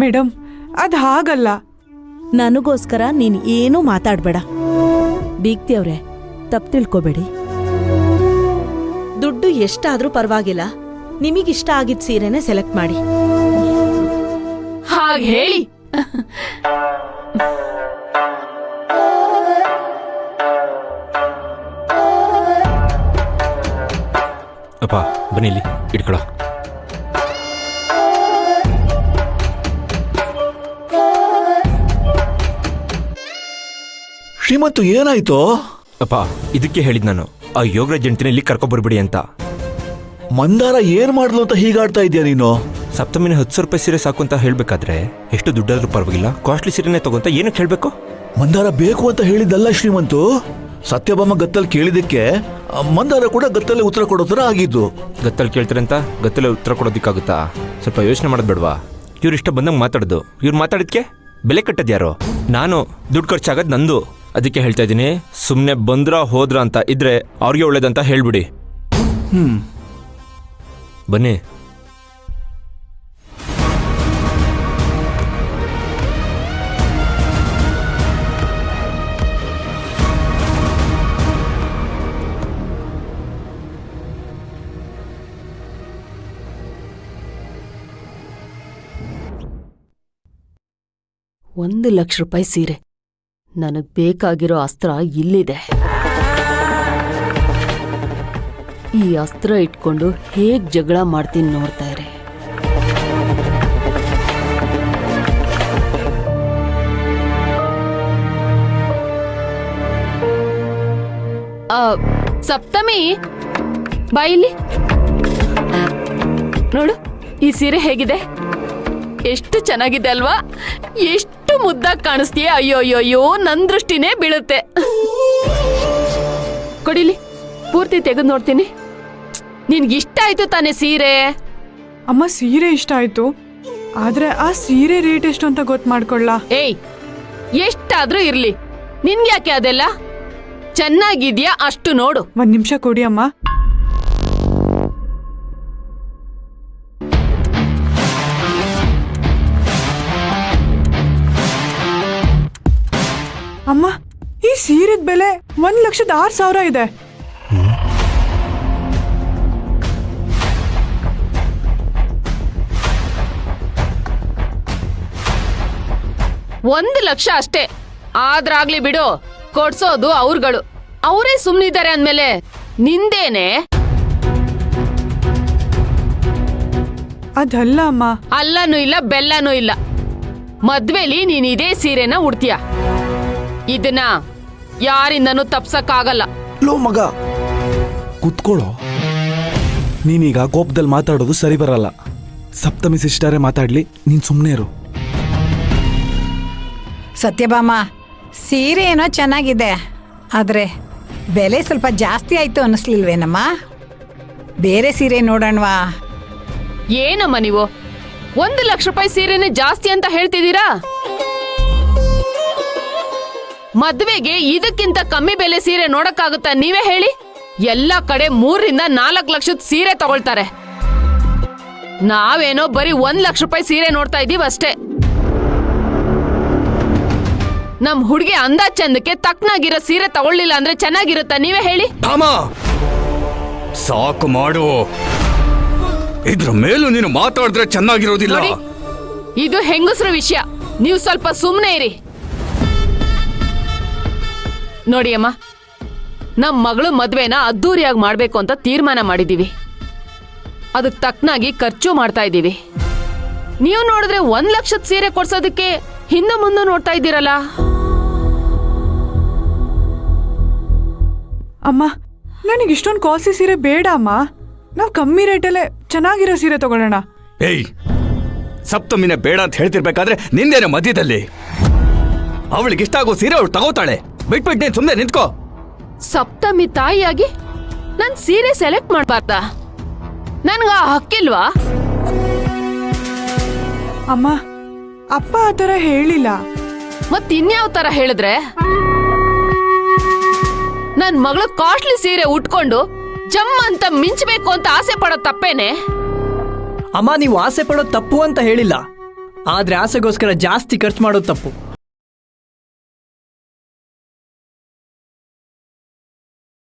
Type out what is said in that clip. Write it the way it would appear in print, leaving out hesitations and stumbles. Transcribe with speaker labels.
Speaker 1: Madam ಅದು ಹಾಗಲ್ಲ.
Speaker 2: ನನಗೋಸ್ಕರ ನೀನು ಏನೂ ಮಾತಾಡ್ಬೇಡ. ಬೀಗ್ತಿ ಅವ್ರೆ, ತಪ್ಪು ತಿಳ್ಕೊಬೇಡಿ. ದುಡ್ಡು ಎಷ್ಟಾದ್ರೂ ಪರವಾಗಿಲ್ಲ, ನಿಮಗಿಷ್ಟ ಆಗಿದ್ದ ಸೀರೆನೇ ಸೆಲೆಕ್ಟ್ ಮಾಡಿ.
Speaker 3: ಹಾಗೆ ಹೇಳಿ.
Speaker 4: ಅಪ್ಪ ಬನ್ನಿ, ಇಲ್ಲಿ ಇಟ್ಕೊಳ್ಳೋ.
Speaker 5: ಶ್ರೀಮಂತು ಏನಾಯ್ತು?
Speaker 4: ಅಪ್ಪ ಇದಕ್ಕೆ ಹೇಳಿದ್ ನಾನು, ಆ ಯೋಗರಾಜ್ ಜಂಟಿನ ಇಲ್ಲಿ ಕರ್ಕೊಬರ್ಬಿಡಿ ಅಂತ.
Speaker 5: ಮಂದಾರ ಏನ್ ಮಾಡ್ಲು ಅಂತ ಹೀಗಾಡ್ತಾ ಇದೀಯ ನೀನು?
Speaker 4: ಸಪ್ತಮಿನ 10,000 ರೂಪಾಯಿ ಸೀರೆ ಸಾಕು ಅಂತ ಹೇಳ್ಬೇಕಾದ್ರೆ ಎಷ್ಟು ದುಡ್ಡಾದ್ರೂ ಪರವಾಗಿಲ್ಲ, ಕಾಸ್ಟ್ಲಿ ಸೀರೆನೇ ತಗೊಂತ ಏನಕ್ಕೆ ಹೇಳ್ಬೇಕು?
Speaker 5: ಮಂದಾರ ಬೇಕು ಅಂತ ಹೇಳಿದ್ದಲ್ಲ ಶ್ರೀಮಂತು. ಸತ್ಯಭಾಮ ಗತ್ತಲ್ಲಿ ಕೇಳಿದಕ್ಕೆ ಮಂದಾರ ಕೂಡ ಗತ್ತಲ್ಲೇ ಉತ್ತರ ಕೊಡೋ ಥರ ಆಗಿದ್ದು.
Speaker 4: ಗತ್ತಲ್ಲಿ ಕೇಳ್ತಾರೆ ಅಂತ ಗತ್ತಲ್ಲೇ ಉತ್ತರ ಕೊಡೋದಿಕ್ಕಾಗುತ್ತಾ? ಸ್ವಲ್ಪ ಯೋಚನೆ ಮಾಡೋದು ಬೇಡವಾ? ಇವ್ರು ಇಷ್ಟ ಬಂದಂಗೆ ಮಾತಾಡೋದು, ಇವ್ರು ಮಾತಾಡಿದ್ಕೆ ಬೆಲೆ ಕಟ್ಟದ್ ಯಾರು? ನಾನು ದುಡ್ಡು ಖರ್ಚಾಗದ್ ನಂದು. ಅದಕ್ಕೆ ಹೇಳ್ತಾ ಇದ್ದೀನಿ, ಸುಮ್ಮನೆ ಬಂದ್ರ ಹೋದ್ರ ಅಂತ ಇದ್ರೆ ಅವ್ರಿಗೆ ಒಳ್ಳೇದಂತ ಹೇಳ್ಬಿಡಿ. ಬನ್ನಿ.
Speaker 3: ₹1,00,000 ಸೀರೆ. ನನಗ್ ಬೇಕಾಗಿರೋ ಅಸ್ತ್ರ ಇಲ್ಲಿದೆ. ಈ ಅಸ್ತ್ರ ಇಟ್ಕೊಂಡು ಹೇಗ್ ಜಗಳ ಮಾಡ್ತೀನಿ ನೋಡ್ತಾ ಇರಿ. ಸಪ್ತಮಿ, ಬಾಯಿಲಿ ನೋಡು, ಈ ಸೀರೆ ಹೇಗಿದೆ? ಎಷ್ಟು ಚೆನ್ನಾಗಿದೆ ಅಲ್ವಾ? ಎಷ್ಟು ಮುದ್ದಾಗಿ ಕಾಣಿಸ್ತೀಯ. ಅಯ್ಯೋ ಅಯ್ಯೋ ಅಯ್ಯೋ, ನನ್ ದೃಷ್ಟಿನೇ ಬೀಳುತ್ತೆ. ಕೊಡಿಲಿ, ಪೂರ್ತಿ ತೆಗೆದು ನೋಡ್ತೀನಿ. ನಿನ್ಗಿಷ್ಟ ಆಯ್ತು ತಾನೆ ಸೀರೆ?
Speaker 1: ಅಮ್ಮ ಸೀರೆ ಇಷ್ಟ ಆಯ್ತು, ಆದ್ರೆ ಆ ಸೀರೆ ರೇಟ್ ಎಷ್ಟು ಅಂತ ಗೊತ್ತು ಮಾಡ್ಕೊಳ್ಳ.
Speaker 3: ಏಯ್, ಎಷ್ಟಾದ್ರೂ ಇರ್ಲಿ, ನಿನ್ಗ್ಯಾಕೆ ಅದೆಲ್ಲ? ಚೆನ್ನಾಗಿದ್ಯಾ ಅಷ್ಟು ನೋಡು.
Speaker 1: 1 ನಿಮಿಷ ಕೊಡಿ ಅಮ್ಮ. ಅಮ್ಮ, ಈ ಸೀರೆದ ಬೆಲೆ 1,06,000 ಇದೆ.
Speaker 3: $1,00,000 ಅಷ್ಟೇ. ಆದ್ರಾಗ್ಲಿ ಬಿಡು, ಕೊಡ್ಸೋದು ಅವ್ರುಗಳು. ಅವರೇ ಸುಮ್ನಿದ್ದಾರೆ ಅಂದ್ಮೇಲೆ ನಿಂದೇನೆ?
Speaker 1: ಅದಲ್ಲ ಅಮ್ಮ.
Speaker 3: ಅಲ್ಲನೂ ಇಲ್ಲ, ಬೆಲ್ಲನೂ ಇಲ್ಲ. ಮದ್ವೆಲಿ ನೀನ್ ಇದೇ ಸೀರೆನ ಉಡ್ತೀಯ. ಇದನ್ನ ಯಾರಿಂದನೂ ತಪ್ಸಕ್ಕಾಗಲ್ಲ.
Speaker 6: ಲೋ ಮಗ, ಕುತ್ಕೊಳ್ಳೋ. ನೀನೀಗ ಕೋಪದಲ್ಲಿ ಮಾತಾಡೋದು ಸರಿ ಬರಲ್ಲ. ಸಪ್ತಮಿ ಸಿಸ್ಟರೇ ಮಾತಾಡ್ಲಿ, ನೀನ್ ಸುಮ್ಮನೆ ಇರು.
Speaker 7: ಸತ್ಯಭಾಮ, ಸೀರೆ ಏನೋ ಚೆನ್ನಾಗಿದೆ, ಆದ್ರೆ ಬೆಲೆ ಸ್ವಲ್ಪ ಜಾಸ್ತಿ ಆಯ್ತು ಅನ್ನಿಸ್ಲಿಲ್ವೇನಮ್ಮ? ಬೇರೆ ಸೀರೆ ನೋಡೋಣವಾ?
Speaker 3: ಏನಮ್ಮ ನೀವು ₹1,00,000 ಸೀರೆನೇ ಜಾಸ್ತಿ ಅಂತ ಹೇಳ್ತಿದ್ದೀರಾ? ಮದ್ವೆಗೆ ಇದಕ್ಕಿಂತ ಕಮ್ಮಿ ಬೆಲೆ ಸೀರೆ ನೋಡಕ್ಕಾಗುತ್ತಾ? ನೀವೇ ಹೇಳಿ. ಎಲ್ಲ ಕಡೆ 3 ರಿಂದ 4 ಲಕ್ಷದ ಸೀರೆ ತಗೊಳ್ತಾರೆ. ನಾವೇನೋ ಬರೀ ₹1,00,000 ಸೀರೆ ನೋಡ್ತಾ ಇದೀವಿ ಅಷ್ಟೇ. ನಮ್ ಹುಡುಗಿ ಅಂದ ಚಂದಕ್ಕೆ ತಕ್ಕನಾಗಿರೋ ಸೀರೆ ತಗೊಳ್ಳಿಲ್ಲ ಅಂದ್ರೆ ಚೆನ್ನಾಗಿರುತ್ತಾ? ನೀವೇ ಹೇಳಿ.
Speaker 8: ಸಾಕು ಮಾಡು. ಇದ್ರ ಮೇಲೂ ನೀನು ಮಾತಾಡಿದ್ರೆ ಚೆನ್ನಾಗಿರೋದಿಲ್ಲ.
Speaker 3: ನೋಡಿ, ಇದು ಹೆಂಗಸ್ರ ವಿಷಯ, ನೀವು ಸ್ವಲ್ಪ ಸುಮ್ಮನೆ ಇರಿ. ನೋಡಿ ಅಮ್ಮ, ನಮ್ ಮಗಳು ಮದ್ವೆನ ಅದ್ದೂರಿಯಾಗಿ ಮಾಡ್ಬೇಕು ಅಂತ ತೀರ್ಮಾನ ಮಾಡಿದೀವಿ. ಅದಕ್ಕೆ ತಕ್ಕನಾಗಿ ಖರ್ಚು ಮಾಡ್ತಾ ಇದ್ದೀವಿ. ನೀವು ನೋಡಿದ್ರೆ 1,00,000 ಸೀರೆ ಕೊಡ್ಸೋದಕ್ಕೆ ಹಿಂದೆ ಮುಂದೆ ನೋಡ್ತಾ ಇದ್ದೀರಲ್ಲ.
Speaker 1: ಅಮ್ಮ, ನನಗೆ ಇಷ್ಟೊಂದು ಕಾಸ್ಟ್ಲಿ ಸೀರೆ ಬೇಡ ಅಮ್ಮ. ನಾವು ಕಮ್ಮಿ ರೇಟಲ್ಲೇ ಚೆನ್ನಾಗಿರೋ ಸೀರೆ ತಗೊಳ್ಳೋಣ.
Speaker 8: ಏಯ್, ಸಪ್ತಮಿನ ಬೇಡ ಅಂತ ಹೇಳ್ತಿರ್ಬೇಕಾದ್ರೆ ನಿಂದೇನ ಮಧ್ಯದಲ್ಲಿ? ಅವಳಿಗೆ ಇಷ್ಟ ಆಗೋ ಸೀರೆ ಅವಳು ತಗೋತಾಳೆ. ಬಿಟ್ಬಿಟ್ಟು ನೀನ್ ಸುಮ್ಮನೆ ನಿಂತ್ಕೋ.
Speaker 3: ಸಪ್ತಮಿ ತಾಯಿಯಾಗಿ ನನ್ ಸೀರೆ ಸೆಲೆಕ್ಟ್ ಮಾಡ್ಬಾರ್ದ? ನನ್ಗ ಹಕ್ಕಿಲ್ವಾ?
Speaker 1: ಅಮ್ಮ, ಅಪ್ಪ ಆ ಥರ ಹೇಳಿಲ್ಲ.
Speaker 3: ಮತ್ತಿನ್ಯಾವ ತರ ಹೇಳಿದ್ರೆ? ನನ್ ಮಗಳು ಕಾಸ್ಟ್ಲಿ ಸೀರೆ ಉಟ್ಕೊಂಡು ಜಮ್ ಅಂತ ಮಿಂಚಬೇಕು ಅಂತ ಆಸೆ ಪಡೋ ತಪ್ಪೇನೆ?
Speaker 9: ಅಮ್ಮ, ನೀವು ಆಸೆ ಪಡೋದು ತಪ್ಪು ಅಂತ ಹೇಳಿಲ್ಲ. ಆದ್ರೆ ಆಸೆಗೋಸ್ಕರ ಜಾಸ್ತಿ ಖರ್ಚು ಮಾಡೋದು ತಪ್ಪು.